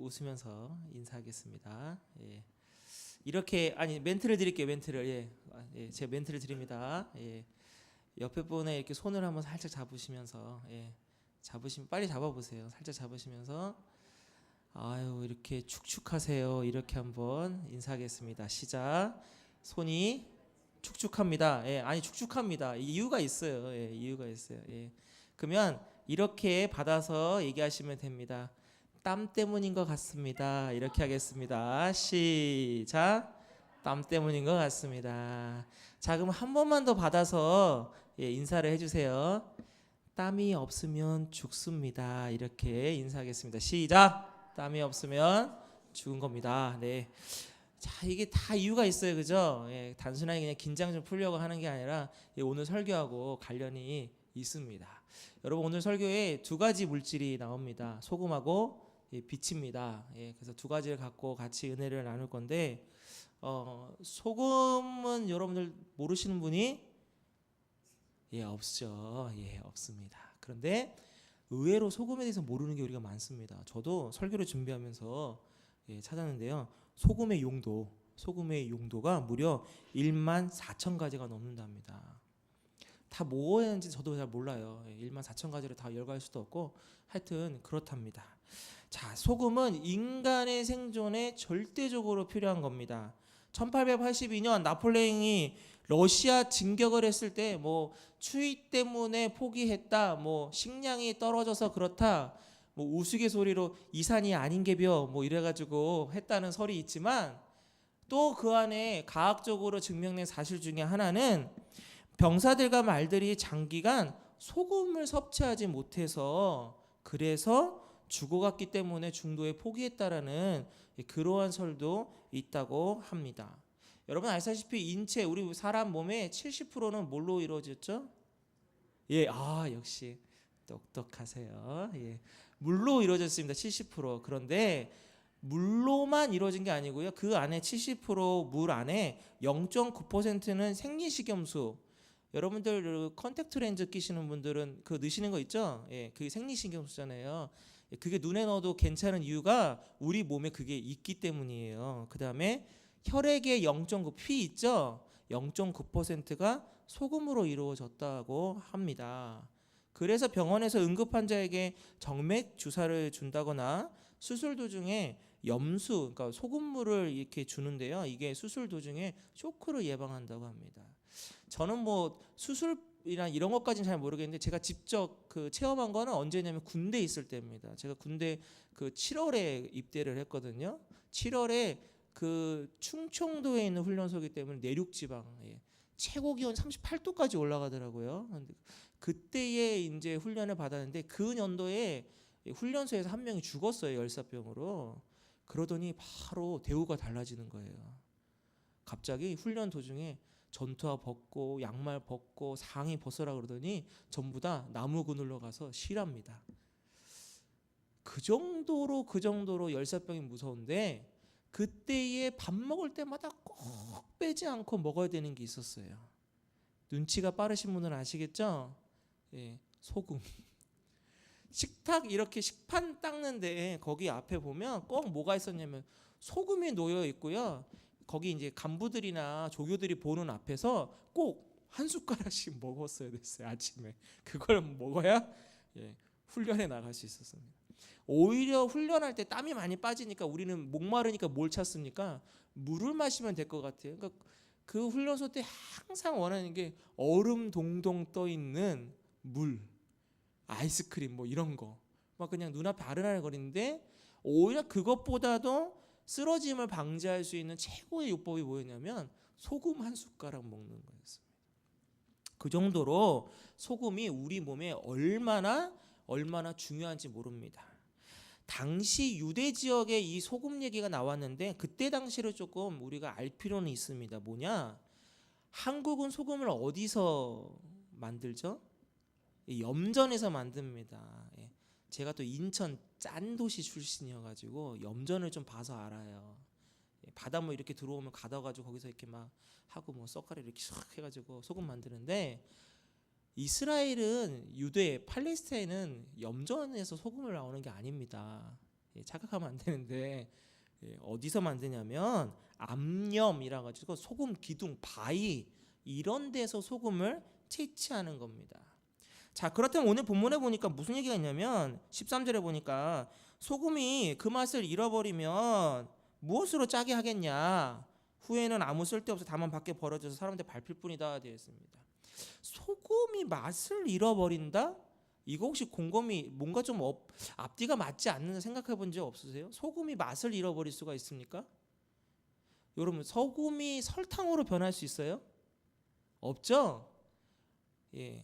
웃으면서 인사하겠습니다. 예. 이렇게 멘트를 드릴게요. 멘트를 제가 멘트를 드립니다. 예. 옆에 분에 이렇게 손을 한번 살짝 잡으시면서 잡으시면 빨리 잡아보세요. 살짝 잡으시면서 아유 이렇게 축축하세요. 이렇게 한번 인사하겠습니다. 시작. 손이 축축합니다. 축축합니다. 이유가 있어요. 이유가 있어요. 그러면 이렇게 받아서 얘기하시면 됩니다. 땀 때문인 것 같습니다. 이렇게 하겠습니다. 시작. 땀 때문인 것 같습니다. 자, 그럼 한 번만 더 받아서 인사를 해주세요. 땀이 없으면 죽습니다. 이렇게 인사하겠습니다. 시작. 땀이 없으면 죽은 겁니다. 네. 자, 이게 다 이유가 있어요, 그죠? 단순하게 그냥 긴장 좀 풀려고 하는 게 아니라 오늘 설교하고 관련이 있습니다. 여러분 오늘 설교에 두 가지 물질이 나옵니다. 소금하고 빛입니다. 그래서 두 가지를 갖고 같이 은혜를 나눌 건데 소금은 여러분들 모르시는 분이 없죠. 없습니다. 그런데 의외로 소금에 대해서 모르는 게 우리가 많습니다. 저도 설교를 준비하면서 찾았는데요. 소금의 용도가 무려 14,000가지가 넘는답니다. 다 뭐였는지 저도 잘 몰라요. 14,000가지를 다 열거할 수도 없고 하여튼 그렇답니다. 자, 소금은 인간의 생존에 절대적으로 필요한 겁니다. 1882년 나폴레옹이 러시아 진격을 했을 때 추위 때문에 포기했다, 식량이 떨어져서 그렇다, 우스갯소리로 이산이 아닌 게벼 이래가지고 했다는 설이 있지만 또 그 안에 과학적으로 증명된 사실 중에 하나는 병사들과 말들이 장기간 소금을 섭취하지 못해서 그래서 죽어갔기 때문에 중도에 포기했다라는 그러한 설도 있다고 합니다. 여러분 아시다시피 인체 우리 사람 몸의 70%는 뭘로 이루어졌죠? 역시 똑똑하세요. 물로 이루어졌습니다. 70%. 그런데 물로만 이루어진 게 아니고요. 그 안에 70% 물 안에 0.9%는 생리식염수. 여러분들 컨택트 렌즈 끼시는 분들은 그 넣으시는 거 있죠? 그게 생리식염수잖아요. 그게 눈에 넣어도 괜찮은 이유가 우리 몸에 그게 있기 때문이에요. 그 다음에 혈액의 0.9 피 있죠? 0.9%가 소금으로 이루어졌다고 합니다. 그래서 병원에서 응급 환자에게 정맥 주사를 준다거나 수술 도중에 염수, 그러니까 소금물을 이렇게 주는데요. 이게 수술 도중에 쇼크를 예방한다고 합니다. 저는 수술이나 이런 것까지는 잘 모르겠는데 제가 직접 체험한 거는 언제냐면 군대에 있을 때입니다. 제가 군대 7월에 입대를 했거든요. 7월에 충청도에 있는 훈련소이기 때문에 내륙 지방 최고 기온 38도까지 올라가더라고요. 그때에 이제 훈련을 받았는데 그 연도에 훈련소에서 한 명이 죽었어요. 열사병으로. 그러더니 바로 대우가 달라지는 거예요. 갑자기 훈련 도중에 전투화 벗고 양말 벗고 상의 벗으라 그러더니 전부 다 나무 그늘로 가서 쉬랍니다. 그 정도로 열사병이 무서운데 그때에 밥 먹을 때마다 꼭 빼지 않고 먹어야 되는 게 있었어요. 눈치가 빠르신 분은 아시겠죠? 소금. 식탁 이렇게 식판 닦는데 거기 앞에 보면 꼭 뭐가 있었냐면 소금이 놓여 있고요. 거기 이제 간부들이나 조교들이 보는 앞에서 꼭 한 숟가락씩 먹었어야 됐어요. 아침에 그걸 먹어야 훈련에 나갈 수 있었습니다. 오히려 훈련할 때 땀이 많이 빠지니까 우리는 목마르니까 뭘 찾습니까? 물을 마시면 될 것 같아요. 그러니까 그 훈련소 때 항상 원하는 게 얼음 동동 떠 있는 물, 아이스크림 이런 거 그냥 눈앞에 아른아른거리는데 오히려 그것보다도 쓰러짐을 방지할 수 있는 최고의 요법이 뭐였냐면 소금 한 숟가락 먹는 거였습니다. 그 정도로 소금이 우리 몸에 얼마나 중요한지 모릅니다. 당시 유대 지역에 이 소금 얘기가 나왔는데 그때 당시를 조금 우리가 알 필요는 있습니다. 뭐냐? 한국은 소금을 어디서 만들죠? 염전에서 만듭니다. 제가 또 인천 짠도시 출신이어가지고 염전을 좀 봐서 알아요. 바닷물 이렇게 들어오면 가둬가지고 거기서 이렇게 막 하고 썩가리 이렇게 싹 해가지고 소금 만드는데 이스라엘은 유대, 팔레스타인은 염전에서 소금을 나오는 게 아닙니다. 착각하면 안 되는데 어디서 만드냐면 암염이라 가지고 소금 기둥 바위 이런 데서 소금을 채취하는 겁니다. 자, 그렇다면 오늘 본문에 보니까 무슨 얘기가 있냐면 13절에 보니까 소금이 그 맛을 잃어버리면 무엇으로 짜게 하겠냐, 후에는 아무 쓸데없어 다만 밖에 버려져서 사람들 밟힐 뿐이다 되어 있습니다. 소금이 맛을 잃어버린다? 이거 혹시 곰곰이 뭔가 좀 앞뒤가 맞지 않는 생각해 본 적 없으세요? 소금이 맛을 잃어버릴 수가 있습니까? 여러분, 소금이 설탕으로 변할 수 있어요? 없죠? 예.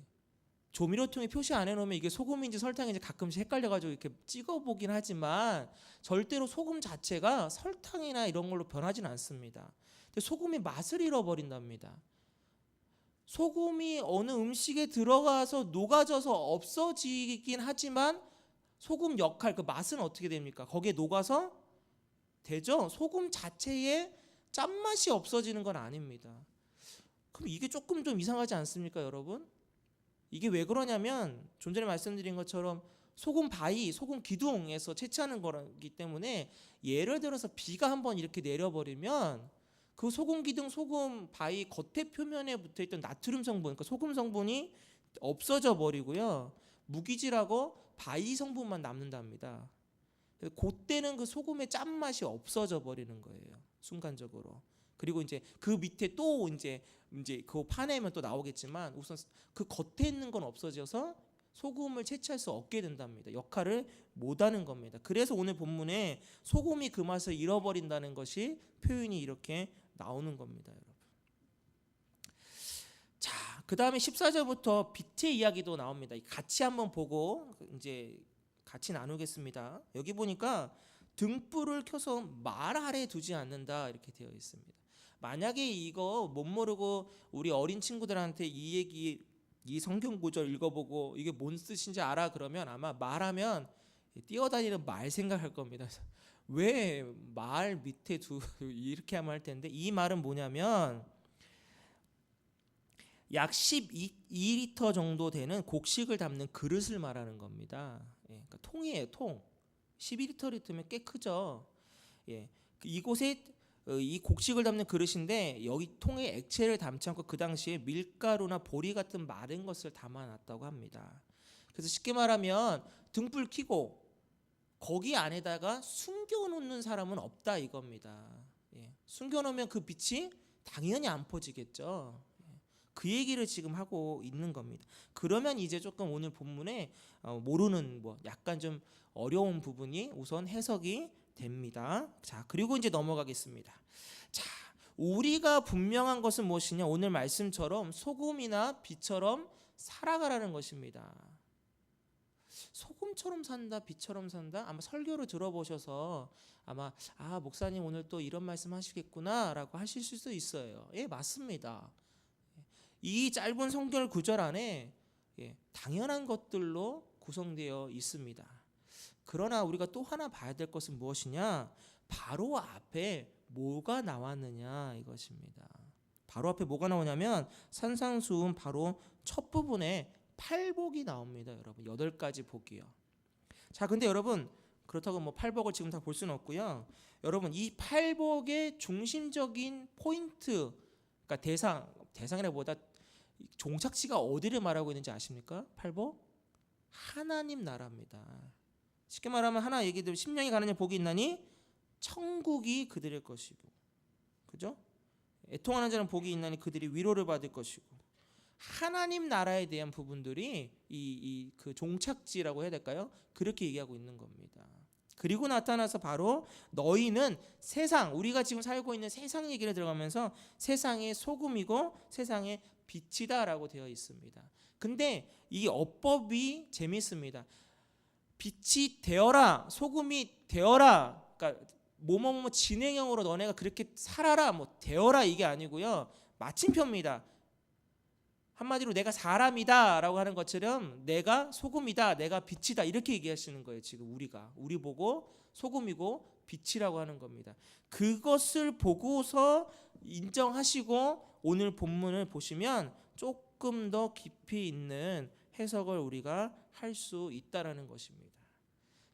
조미료통에 표시 안 해놓으면 이게 소금인지 설탕인지 가끔씩 헷갈려가지고 이렇게 찍어보긴 하지만 절대로 소금 자체가 설탕이나 이런 걸로 변하지는 않습니다. 근데 소금이 맛을 잃어버린답니다. 소금이 어느 음식에 들어가서 녹아져서 없어지긴 하지만 소금 역할, 그 맛은 어떻게 됩니까? 거기에 녹아서 되죠? 소금 자체의 짠맛이 없어지는 건 아닙니다. 그럼 이게 조금 좀 이상하지 않습니까, 여러분? 이게 왜 그러냐면 좀 전에 말씀드린 것처럼 소금 바위, 소금 기둥에서 채취하는 거기 때문에 예를 들어서 비가 한번 이렇게 내려버리면 그 소금 기둥, 소금 바위 겉에 표면에 붙어있던 나트륨 성분, 그러니까 소금 성분이 없어져 버리고요. 무기질하고 바위 성분만 남는답니다. 그때는 그 소금의 짠맛이 없어져 버리는 거예요. 순간적으로. 그리고 이제 그 밑에 또 이제 그거 파내면 또 나오겠지만 우선 그 겉에 있는 건 없어져서 소금을 채취할 수 없게 된답니다. 역할을 못하는 겁니다. 그래서 오늘 본문에 소금이 그 맛을 잃어버린다는 것이 표현이 이렇게 나오는 겁니다, 여러분. 자, 그 다음에 14절부터 빛의 이야기도 나옵니다. 같이 한번 보고 이제 같이 나누겠습니다. 여기 보니까 등불을 켜서 말 아래 두지 않는다 이렇게 되어 있습니다. 만약에 이거 못 모르고 우리 어린 친구들한테 이 성경 구절 읽어보고 이게 뭔 뜻인지 알아 그러면 아마 말하면 뛰어다니는 말 생각할 겁니다. 왜 말 밑에 이렇게 하면 할 텐데, 이 말은 뭐냐면 약 12리터 정도 되는 곡식을 담는 그릇을 말하는 겁니다. 그러니까 통이에요, 통. 12리터면 꽤 크죠. 이곳에 이 곡식을 담는 그릇인데 여기 통에 액체를 담지 않고 그 당시에 밀가루나 보리 같은 마른 것을 담아놨다고 합니다. 그래서 쉽게 말하면 등불 켜고 거기 안에다가 숨겨놓는 사람은 없다 이겁니다. 숨겨놓으면 그 빛이 당연히 안 퍼지겠죠. 그 얘기를 지금 하고 있는 겁니다. 그러면 이제 조금 오늘 본문에 모르는 약간 좀 어려운 부분이 우선 해석이 됩니다. 자, 그리고 이제 넘어가겠습니다. 자, 우리가 분명한 것은 무엇이냐? 오늘 말씀처럼 소금이나 빛처럼 살아가라는 것입니다. 소금처럼 산다, 빛처럼 산다? 아마 설교를 들어보셔서 아마 목사님 오늘 또 이런 말씀 하시겠구나 라고 하실 수도 있어요. 맞습니다. 이 짧은 성경 구절 안에 당연한 것들로 구성되어 있습니다. 그러나 우리가 또 하나 봐야 될 것은 무엇이냐? 바로 앞에 뭐가 나왔느냐 이것입니다. 바로 앞에 뭐가 나오냐면 산상수훈 바로 첫 부분에 팔복이 나옵니다. 여러분 8가지 복이요. 자, 근데 여러분 그렇다고 팔복을 지금 다 볼 수는 없고요. 여러분 이 팔복의 중심적인 포인트, 그러니까 대상이라보다 종착지가 어디를 말하고 있는지 아십니까? 팔복? 하나님 나라입니다. 쉽게 말하면 하나 얘기들 심령이 가느냐 복이 있나니 천국이 그들의 것이고, 그죠? 애통하는 자는 복이 있나니 그들이 위로를 받을 것이고, 하나님 나라에 대한 부분들이 그 종착지라고 해야 될까요? 그렇게 얘기하고 있는 겁니다. 그리고 나타나서 바로 너희는 세상, 우리가 지금 살고 있는 세상 얘기를 들어가면서 세상의 소금이고 세상의 빛이다라고 되어 있습니다. 근데 이 어법이 재밌습니다. 빛이 되어라, 소금이 되어라, 그러니까 뭐뭐뭐 진행형으로 너네가 그렇게 살아라, 되어라 이게 아니고요. 마침표입니다. 한마디로 내가 사람이다 라고 하는 것처럼 내가 소금이다, 내가 빛이다 이렇게 얘기하시는 거예요. 지금 우리 보고 소금이고 빛이라고 하는 겁니다. 그것을 보고서 인정하시고 오늘 본문을 보시면 조금 더 깊이 있는 해석을 우리가 할 수 있다라는 것입니다.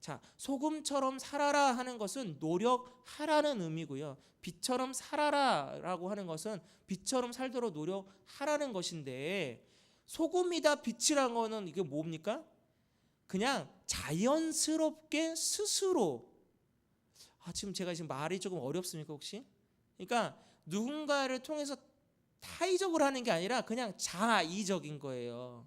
자, 소금처럼 살아라 하는 것은 노력하라는 의미고요. 빛처럼 살아라라고 하는 것은 빛처럼 살도록 노력하라는 것인데, 소금이다 빛이란 거는 이게 뭡니까? 그냥 자연스럽게 스스로, 지금 제가 말이 조금 어렵습니까 혹시? 그러니까 누군가를 통해서 타의적으로 하는 게 아니라 그냥 자의적인 거예요.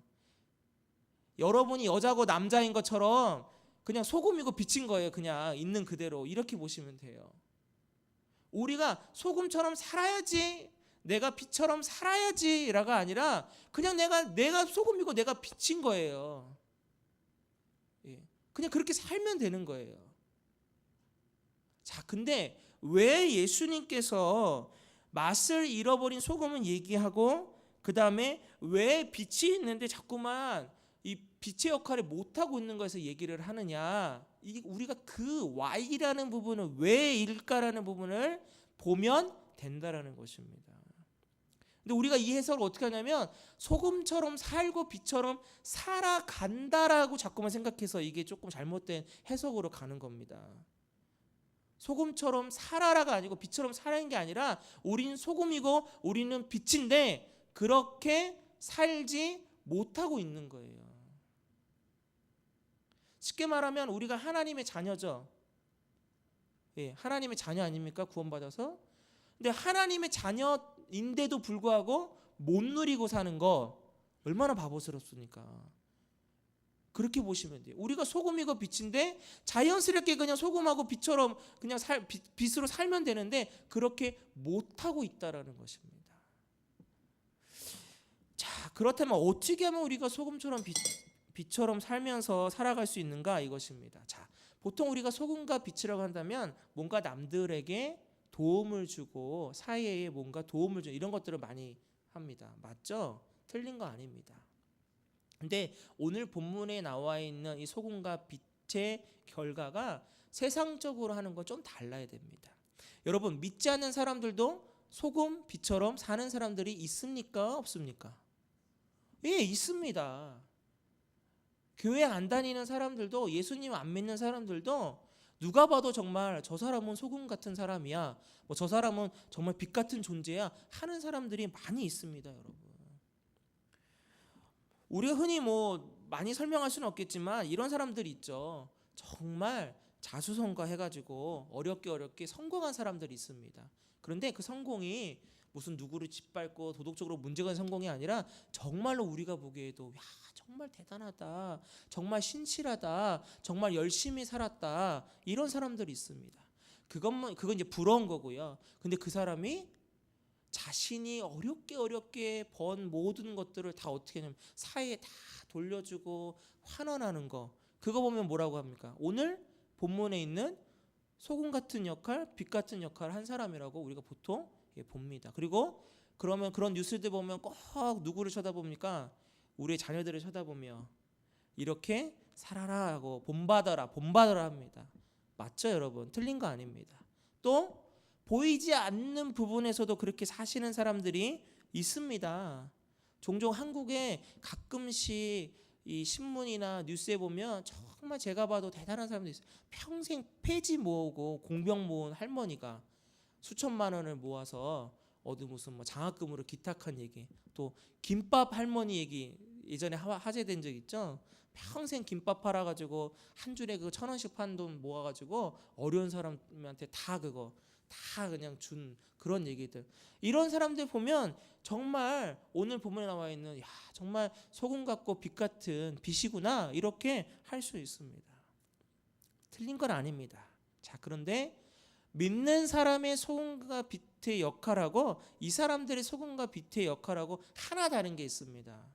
여러분이 여자고 남자인 것처럼 그냥 소금이고 빛인 거예요. 그냥 있는 그대로 이렇게 보시면 돼요. 우리가 소금처럼 살아야지, 내가 빛처럼 살아야지라가 아니라 그냥 내가 소금이고 내가 빛인 거예요. 그냥 그렇게 살면 되는 거예요. 자, 근데 왜 예수님께서 맛을 잃어버린 소금은 얘기하고, 그 다음에 왜 빛이 있는데 자꾸만 이 빛의 역할을 못하고 있는 것에서 얘기를 하느냐, 우리가 그 Y라는 부분을 왜일까라는 부분을 보면 된다라는 것입니다. 근데 우리가 이 해석을 어떻게 하냐면 소금처럼 살고 빛처럼 살아간다라고 자꾸만 생각해서 이게 조금 잘못된 해석으로 가는 겁니다. 소금처럼 살아라가 아니고 빛처럼 살아는 게 아니라 우리는 소금이고 우리는 빛인데 그렇게 살지 못하고 있는 거예요. 쉽게 말하면 우리가 하나님의 자녀죠. 하나님의 자녀 아닙니까? 구원받아서. 근데 하나님의 자녀인데도 불구하고 못 누리고 사는 거 얼마나 바보스럽습니까? 그렇게 보시면 돼요. 우리가 소금이고 빛인데 자연스럽게 그냥 소금하고 빛처럼 그냥 빛으로 살면 되는데 그렇게 못하고 있다라는 것입니다. 자, 그렇다면 어떻게 하면 우리가 소금처럼 빛처럼 살면서 살아갈 수 있는가, 이것입니다. 자, 보통 우리가 소금과 빛이라고 한다면 뭔가 남들에게 도움을 주고 사회에 뭔가 도움을 주는 이런 것들을 많이 합니다. 맞죠? 틀린 거 아닙니다. 근데 오늘 본문에 나와 있는 이 소금과 빛의 결과가 세상적으로 하는 건 좀 달라야 됩니다. 여러분, 믿지 않는 사람들도 소금, 빛처럼 사는 사람들이 있습니까? 없습니까? 예, 있습니다. 교회 안 다니는 사람들도, 예수님 안 믿는 사람들도 누가 봐도 정말 저 사람은 소금 같은 사람이야, 저 사람은 정말 빛 같은 존재야 하는 사람들이 많이 있습니다. 여러분, 우리가 흔히 많이 설명할 수는 없겠지만 이런 사람들이 있죠. 정말 자수성가 해가지고 어렵게 성공한 사람들이 있습니다. 그런데 그 성공이 무슨 누구를 짓밟고 도덕적으로 문제가 있는 성공이 아니라 정말로 우리가 보기에도 정말 대단하다, 정말 신실하다, 정말 열심히 살았다, 이런 사람들이 있습니다. 그건 이제 부러운 거고요. 근데 그 사람이 자신이 어렵게 번 모든 것들을 다 어떻게 하냐면 사회에 다 돌려주고 환원하는 거, 그거 보면 뭐라고 합니까? 오늘 본문에 있는 소금 같은 역할, 빛 같은 역할을 한 사람이라고 우리가 보통 봅니다. 그리고 그러면 그런 뉴스들 보면 꼭 누구를 쳐다봅니까? 우리의 자녀들을 쳐다보며 이렇게 살아라 하고 본받아라 합니다. 맞죠, 여러분? 틀린 거 아닙니다. 또 보이지 않는 부분에서도 그렇게 사시는 사람들이 있습니다. 종종 한국에 가끔씩 이 신문이나 뉴스에 보면 정말 제가 봐도 대단한 사람들이 있어요. 평생 폐지 모으고 공병 모은 할머니가 수천만 원을 모아서 무슨 장학금으로 기탁한 얘기, 또 김밥 할머니 얘기 예전에 화제된 적 있죠. 평생 김밥 팔아가지고 한 줄에 1,000원씩 판 돈 모아가지고 어려운 사람한테 다 그냥 준 그런 얘기들. 이런 사람들 보면 정말 오늘 본문에 나와 있는 정말 소금 같고 빛 같은 빛이구나, 이렇게 할 수 있습니다. 틀린 건 아닙니다. 자, 그런데 믿는 사람의 소금과 빛의 역할하고 이 사람들의 소금과 빛의 역할하고 하나 다른 게 있습니다.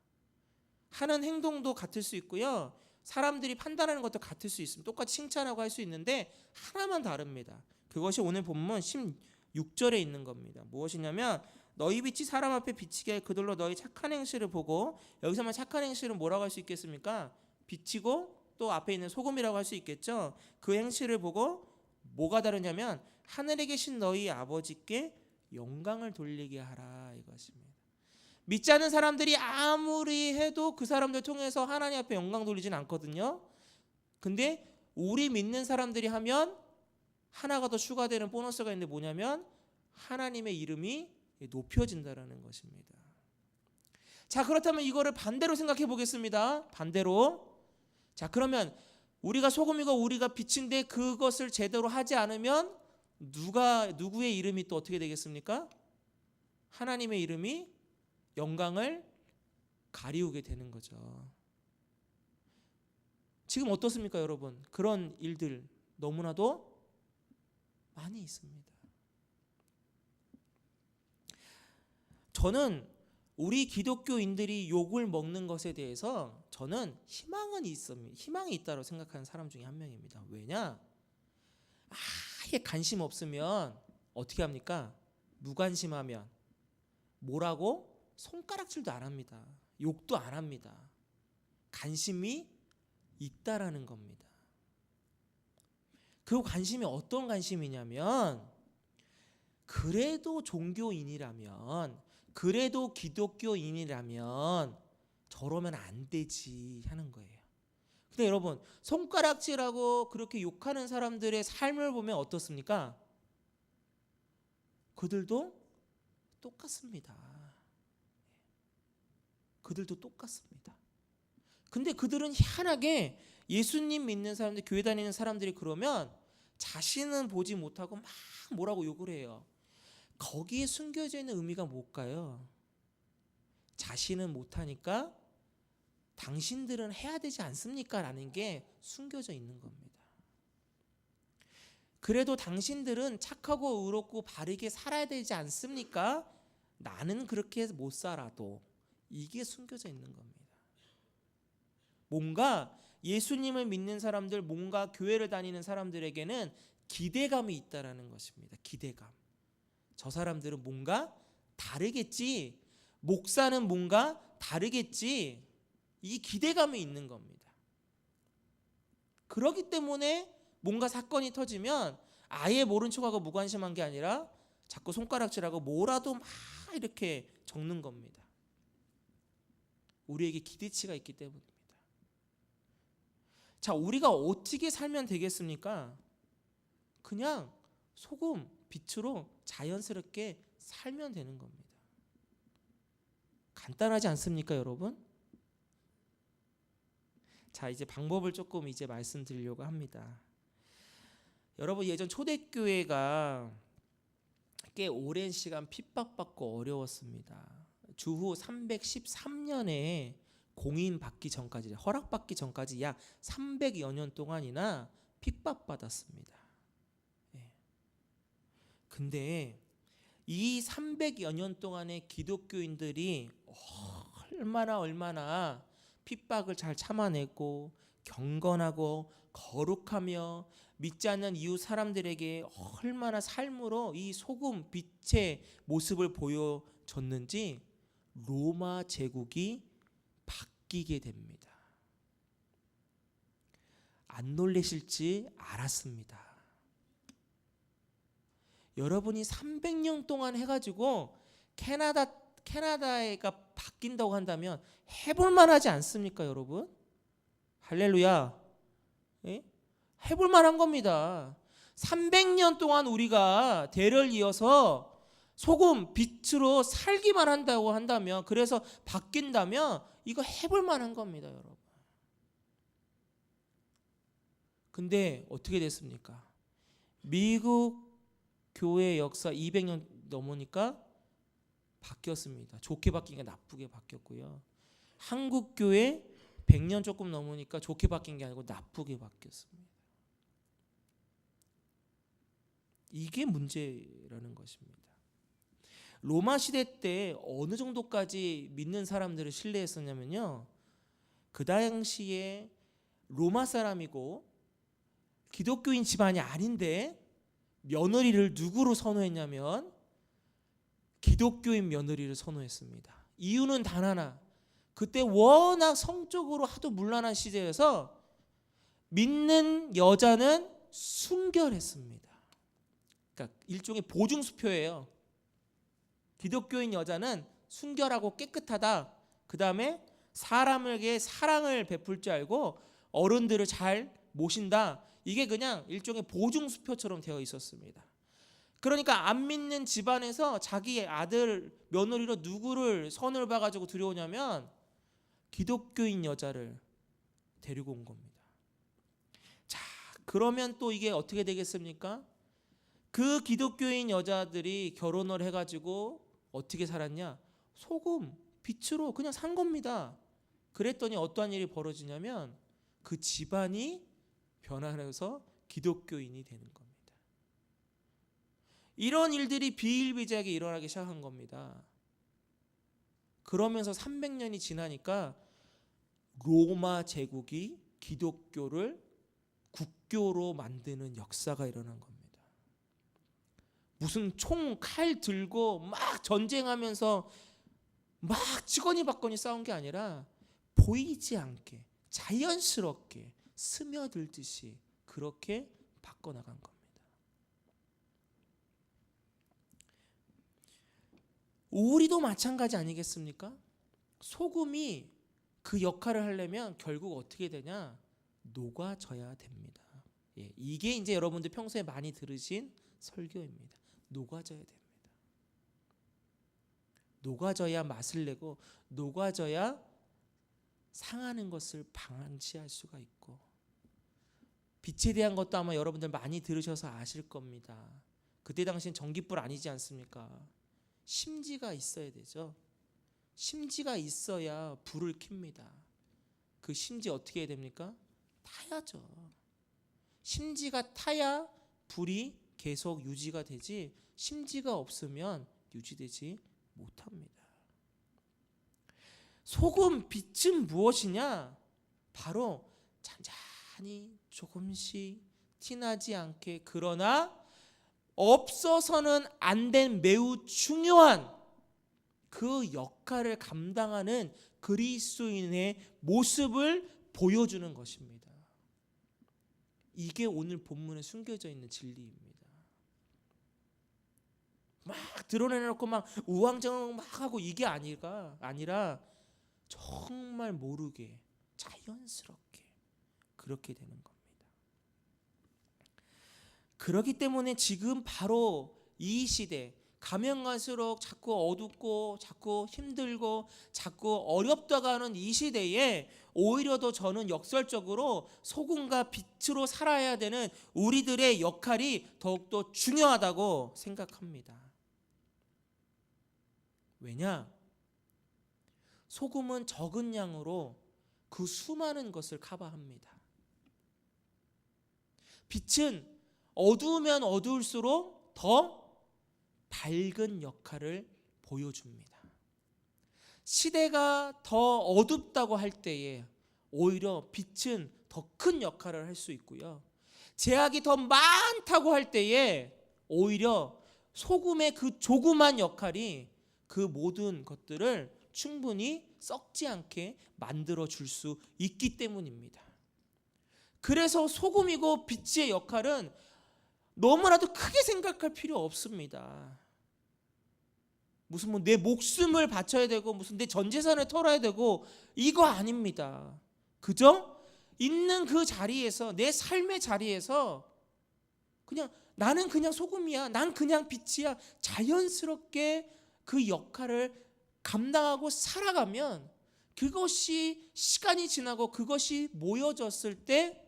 하는 행동도 같을 수 있고요, 사람들이 판단하는 것도 같을 수 있습니다. 똑같이 칭찬하고 할 수 있는데 하나만 다릅니다. 그것이 오늘 본문 16절에 있는 겁니다. 무엇이냐면 너희 빛이 사람 앞에 비치게 그들로 너희 착한 행실을 보고, 여기서만 착한 행실은 뭐라고 할 수 있겠습니까? 빛이고 또 앞에 있는 소금이라고 할 수 있겠죠. 그 행실을 보고 뭐가 다르냐면 하늘에 계신 너희 아버지께 영광을 돌리게 하라, 이것입니다. 믿지 않는 사람들이 아무리 해도 그 사람들 통해서 하나님 앞에 영광 돌리진 않거든요. 근데 우리 믿는 사람들이 하면 하나가 더 추가되는 보너스가 있는데 뭐냐면 하나님의 이름이 높여진다라는 것입니다. 자, 그렇다면 이거를 반대로 생각해 보겠습니다. 반대로. 자, 그러면 우리가 소금이고 우리가 빛인데 그것을 제대로 하지 않으면 누구의 이름이 또 어떻게 되겠습니까? 하나님의 이름이 영광을 가리우게 되는 거죠. 지금 어떻습니까, 여러분? 그런 일들 너무나도 많이 있습니다. 저는 우리 기독교인들이 욕을 먹는 것에 대해서 저는 희망이 있다고 생각하는 사람 중에 한 명입니다. 왜냐? 아예 관심 없으면 어떻게 합니까? 무관심하면 뭐라고? 손가락질도 안 합니다. 욕도 안 합니다. 관심이 있다라는 겁니다. 그 관심이 어떤 관심이냐면 그래도 종교인이라면, 그래도 기독교인이라면 저러면 안 되지 하는 거예요. 근데 여러분, 손가락질하고 그렇게 욕하는 사람들의 삶을 보면 어떻습니까? 그들도 똑같습니다. 그들도 똑같습니다. 근데 그들은 희한하게 예수님 믿는 사람들, 교회 다니는 사람들이 그러면 자신은 보지 못하고 막 뭐라고 욕을 해요. 거기에 숨겨져 있는 의미가 뭘까요? 자신은 못하니까 당신들은 해야 되지 않습니까? 라는 게 숨겨져 있는 겁니다. 그래도 당신들은 착하고 의롭고 바르게 살아야 되지 않습니까? 나는 그렇게 못 살아도. 이게 숨겨져 있는 겁니다. 뭔가 예수님을 믿는 사람들, 뭔가 교회를 다니는 사람들에게는 기대감이 있다라는 것입니다. 기대감. 저 사람들은 뭔가 다르겠지. 목사는 뭔가 다르겠지. 이 기대감이 있는 겁니다. 그렇기 때문에 뭔가 사건이 터지면 아예 모른 척하고 무관심한 게 아니라 자꾸 손가락질하고 뭐라도 막 이렇게 적는 겁니다. 우리에게 기대치가 있기 때문입니다. 자, 우리가 어떻게 살면 되겠습니까? 그냥 소금, 빛으로 자연스럽게 살면 되는 겁니다. 간단하지 않습니까, 여러분? 자, 이제 방법을 조금 이제 말씀드리려고 합니다. 여러분, 예전 초대교회가 꽤 오랜 시간 핍박받고 어려웠습니다. 주후 313년에 공인받기 전까지, 허락받기 전까지 약 300여 년 동안이나 핍박받았습니다. 근데 이 300여 년 동안의 기독교인들이 얼마나 핍박을 잘 참아내고 경건하고 거룩하며 믿지 않는 이웃 사람들에게 얼마나 삶으로 이 소금 빛의 모습을 보여줬는지 로마 제국이 바뀌게 됩니다. 안 놀라실지 알았습니다. 여러분이 300년 동안 해가지고 캐나다가 바뀐다고 한다면 해볼만 하지 않습니까, 여러분? 할렐루야. 예? 해볼만 한 겁니다. 300년 동안 우리가 대를 이어서 소금, 빛으로 살기만 한다고 한다면, 그래서 바뀐다면 이거 해볼만 한 겁니다, 여러분. 근데 어떻게 됐습니까? 미국 교회 역사 200년 넘으니까 바뀌었습니다. 좋게 바뀐 게 나쁘게 바뀌었고요. 한국 교회 100년 조금 넘으니까 좋게 바뀐 게 아니고 나쁘게 바뀌었습니다. 이게 문제라는 것입니다. 로마 시대 때 어느 정도까지 믿는 사람들을 신뢰했었냐면요, 그 당시에 로마 사람이고 기독교인 집안이 아닌데 며느리를 누구로 선호했냐면 기독교인 며느리를 선호했습니다. 이유는 단 하나, 그때 워낙 성적으로 하도 문란한 시대여서 믿는 여자는 순결했습니다. 그러니까 일종의 보증수표예요. 기독교인 여자는 순결하고 깨끗하다. 그 다음에 사람에게 사랑을 베풀 줄 알고 어른들을 잘 모신다. 이게 그냥 일종의 보증수표처럼 되어 있었습니다. 그러니까 안 믿는 집안에서 자기 아들 며느리로 누구를 선을 봐가지고 들여오냐면 기독교인 여자를 데리고 온 겁니다. 자, 그러면 또 이게 어떻게 되겠습니까? 그 기독교인 여자들이 결혼을 해가지고 어떻게 살았냐? 소금, 빛으로 그냥 산 겁니다. 그랬더니 어떠한 일이 벌어지냐면 그 집안이 변화해서 기독교인이 되는 겁니다. 이런 일들이 비일비재하게 일어나기 시작한 겁니다. 그러면서 300년이 지나니까 로마 제국이 기독교를 국교로 만드는 역사가 일어난 겁니다. 무슨 총, 칼 들고 막 전쟁하면서 막 치고니 받고니 싸운 게 아니라 보이지 않게 자연스럽게 스며들듯이 그렇게 바꿔나간 겁니다. 우리도 마찬가지 아니겠습니까? 소금이 그 역할을 하려면 결국 어떻게 되냐? 녹아져야 됩니다. 예, 이게 이제 여러분들 평소에 많이 들으신 설교입니다. 녹아져야 됩니다. 녹아져야 맛을 내고 녹아져야 상하는 것을 방치할 수가 있고, 빛에 대한 것도 아마 여러분들 많이 들으셔서 아실 겁니다. 그때 당시엔 전기불 아니지 않습니까? 심지가 있어야 되죠. 심지가 있어야 불을 켭니다. 그 심지 어떻게 해야 됩니까? 타야죠. 심지가 타야 불이 계속 유지가 되지, 심지가 없으면 유지되지 못합니다. 소금 빛은 무엇이냐? 바로 잔잔히 조금씩 티나지 않게, 그러나 없어서는 안 된 매우 중요한 그 역할을 감당하는 그리스도인의 모습을 보여주는 것입니다. 이게 오늘 본문에 숨겨져 있는 진리입니다. 막 드러내놓고 막 우왕좌왕 막 하고 이게 아니라 정말 모르게 자연스럽게 그렇게 되는 겁니다. 그렇기 때문에 지금 바로 이 시대, 가면 갈수록 자꾸 어둡고 자꾸 힘들고 자꾸 어렵다고 하는 이 시대에 오히려 더 저는 역설적으로 소금과 빛으로 살아야 되는 우리들의 역할이 더욱더 중요하다고 생각합니다. 왜냐? 소금은 적은 양으로 그 수많은 것을 커버합니다. 빛은 어두우면 어두울수록 더 밝은 역할을 보여줍니다. 시대가 더 어둡다고 할 때에 오히려 빛은 더 큰 역할을 할 수 있고요. 제약이 더 많다고 할 때에 오히려 소금의 그 조그만 역할이 그 모든 것들을 충분히 썩지 않게 만들어 줄 수 있기 때문입니다. 그래서 소금이고 빛의 역할은 너무나도 크게 생각할 필요 없습니다. 무슨 뭐 내 목숨을 바쳐야 되고 무슨 내 전 재산을 털어야 되고 이거 아닙니다. 그저 있는 그 자리에서, 내 삶의 자리에서 그냥 나는 그냥 소금이야, 난 그냥 빛이야, 자연스럽게 그 역할을 감당하고 살아가면 그것이 시간이 지나고 그것이 모여졌을 때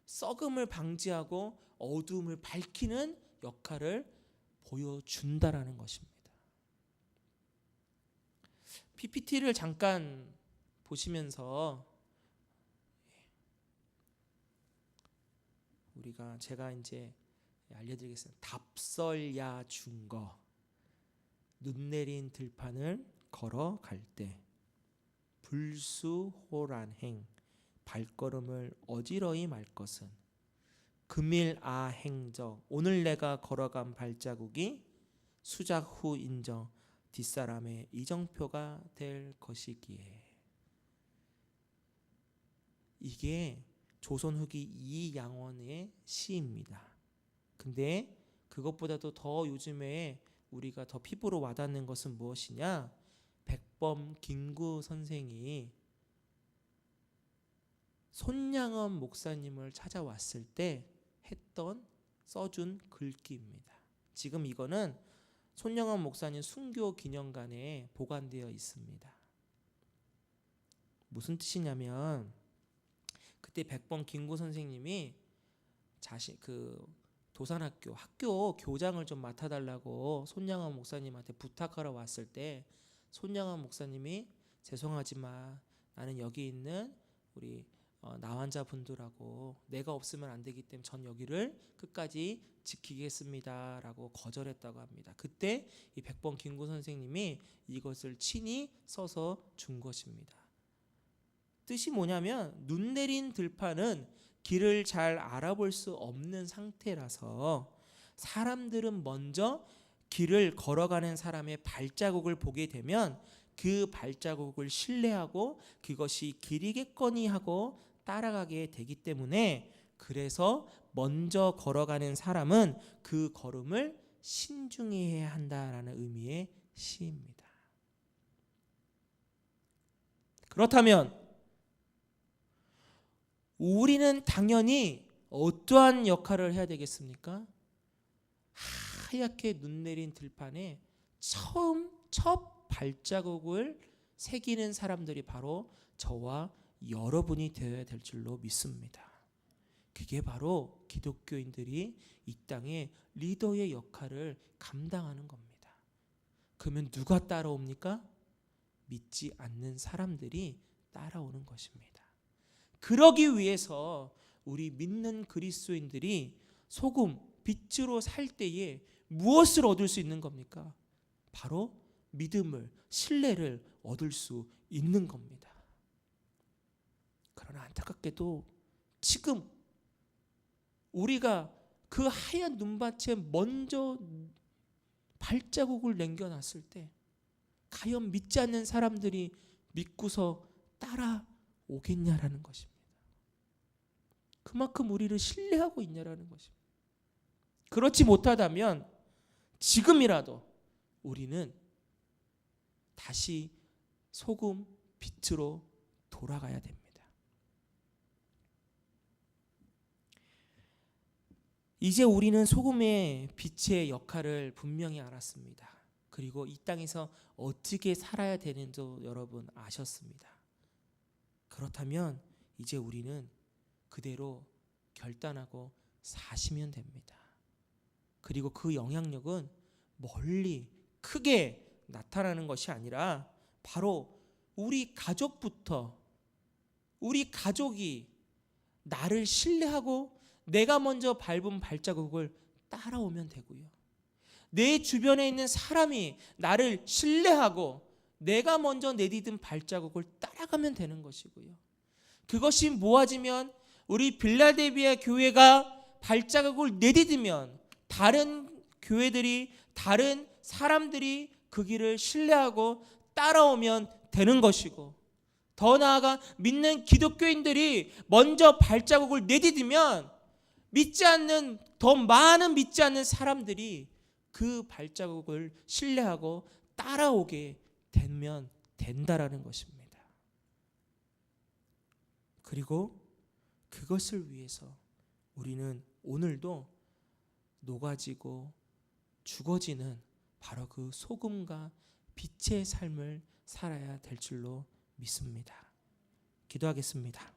썩음을 방지하고 어두움을 밝히는 역할을 보여준다라는 것입니다. PPT를 잠깐 보시면서 제가 이제 알려드리겠습니다. 답설야 준거, 눈 내린 들판을 걸어갈 때 불수호란행, 발걸음을 어지러이 말 것은 금일아행적, 오늘 내가 걸어간 발자국이 수작 후 인정 뒷사람의 이정표가 될 것이기에. 이게 조선 후기 이양원의 시입니다. 근데 그것보다도 더 요즘에 우리가 더 피부로 와닿는 것은 무엇이냐? 백범 김구 선생이 손양원 목사님을 찾아왔을 때 했던 써준 글귀입니다. 지금 이거는 손영원 목사님 순교 기념관에 보관되어 있습니다. 무슨 뜻이냐면 그때 백범 김구 선생님이 자신 도산학교 학교 교장을 좀 맡아달라고 손양원 목사님한테 부탁하러 왔을 때 손양원 목사님이 죄송하지만 나는 여기 있는 우리 나환자분들하고 내가 없으면 안 되기 때문에 전 여기를 끝까지 지키겠습니다라고 거절했다고 합니다. 그때 이 백범 김구 선생님이 이것을 친히 써서 준 것입니다. 뜻이 뭐냐면 눈 내린 들판은 길을 잘 알아볼 수 없는 상태라서 사람들은 먼저 길을 걸어가는 사람의 발자국을 보게 되면 그 발자국을 신뢰하고 그것이 길이겠거니 하고 따라가게 되기 때문에 그래서 먼저 걸어가는 사람은 그 걸음을 신중히 해야 한다라는 의미의 시입니다. 그렇다면 우리는 당연히 어떠한 역할을 해야 되겠습니까? 하얗게 눈 내린 들판에 첫 발자국을 새기는 사람들이 바로 저와 여러분이 되어야 될 줄로 믿습니다. 그게 바로 기독교인들이 이 땅에 리더의 역할을 감당하는 겁니다. 그러면 누가 따라옵니까? 믿지 않는 사람들이 따라오는 것입니다. 그러기 위해서 우리 믿는 그리스도인들이 소금, 빛으로 살 때에 무엇을 얻을 수 있는 겁니까? 바로 믿음을, 신뢰를 얻을 수 있는 겁니다. 그러나 안타깝게도 지금 우리가 그 하얀 눈밭에 먼저 발자국을 남겨놨을 때 과연 믿지 않는 사람들이 믿고서 따라오겠냐라는 것입니다. 그만큼 우리를 신뢰하고 있냐라는 것입니다. 그렇지 못하다면 지금이라도 우리는 다시 소금, 빛으로 돌아가야 됩니다. 이제 우리는 소금의 빛의 역할을 분명히 알았습니다. 그리고 이 땅에서 어떻게 살아야 되는지도 여러분 아셨습니다. 그렇다면 이제 우리는 그대로 결단하고 사시면 됩니다. 그리고 그 영향력은 멀리 크게 나타나는 것이 아니라 바로 우리 가족부터 우리 가족이 나를 신뢰하고 내가 먼저 밟은 발자국을 따라오면 되고요. 내 주변에 있는 사람이 나를 신뢰하고 내가 먼저 내디딘 발자국을 따라가면 되는 것이고요. 그것이 모아지면 우리 빌라델비아 교회가 발자국을 내디디면 다른 교회들이 다른 사람들이 그 길을 신뢰하고 따라오면 되는 것이고 더 나아가 믿는 기독교인들이 먼저 발자국을 내디디면 믿지 않는 더 많은 믿지 않는 사람들이 그 발자국을 신뢰하고 따라오게 되면 된다라는 것입니다. 그리고 그것을 위해서 우리는 오늘도 녹아지고 죽어지는 바로 그 소금과 빛의 삶을 살아야 될 줄로 믿습니다. 기도하겠습니다.